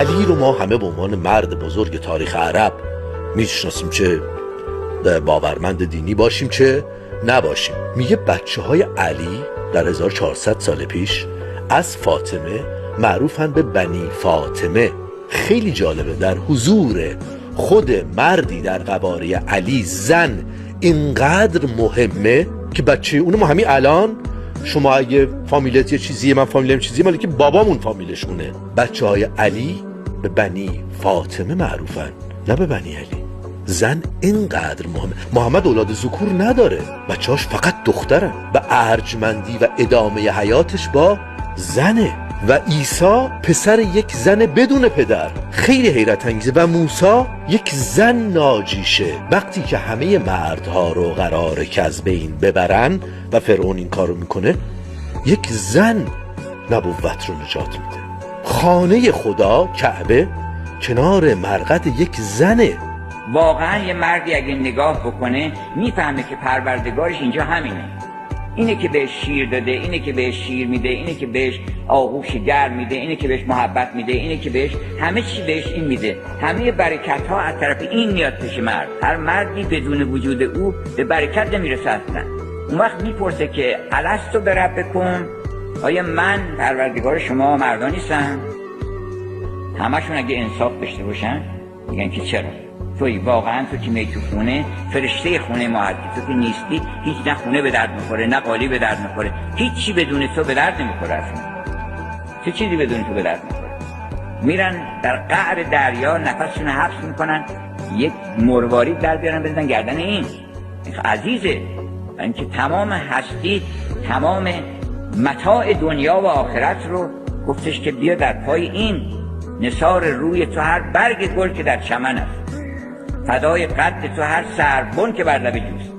علی رو ما همه به عنوان مرد بزرگ تاریخ عرب میشناسیم، چه باورمند دینی باشیم چه نباشیم. میگه بچه های علی در 1400 سال پیش از فاطمه معروفن به بنی فاطمه. خیلی جالبه در حضور خود مردی در قواره علی زن اینقدر مهمه که بچه اونو ما همین الان شما اگه فامیلت یه چیزیه من فامیلم چیزیه، مالی که بابامون فامیلشونه. بچه های علی به بنی فاطمه معروفن نه به بنی علی. زن اینقدر مهمه. محمد اولاد ذکور نداره، بچه‌هاش فقط دخترن و ارجمندی و ادامه حیاتش با زنه. و عیسی پسر یک زن بدون پدر، خیلی حیرت انگیزه. و موسی یک زن ناجیشه. وقتی که همه مردها رو قراره که از بین ببرن و فرعون این کارو میکنه، یک زن نبوت رو نجات میده. خانه خدا کعبه کنار مرقد یک زنه. واقعا یه مردی اگه نگاه بکنه میفهمه که پروردگارش اینجا همینه. اینه که بهش شیر داده، اینه که بهش شیر میده، اینه که بهش آغوش گرم میده، اینه که بهش محبت میده، اینه که بهش همه چی بهش این میده. همه برکت ها از طرف این میاد پیش مرد. هر مردی بدون وجود او به برکت نمیرسه اصلا. اون وقت میپرسه که الستو بربکم، آیا من پروردگار شما مردان نیستم؟ همشون اگه انصاف داشته باشن میگن که چرا؟ توی واقعا تو که می تو خونه فرشته خونه ما هستی، تو که نیستی هیچ نه خونه به درد میخوره نه قالی به درد میخوره، هیچی بدون تو به درد نمیخوره اصلا. چه چیزی بدون تو به درد میخوره؟ میرن در قعر دریا نفسشون حبس میکنن، یک مروارید در بیارن بزنن گردن این عزیزه. اینکه تمام هستی، تمام متاع دنیا و آخرت رو گفتش که بیا در پای این نثار روی تو هر برگ گل که در چمن است، فدای قد تو هر سربن که بر لب جوست.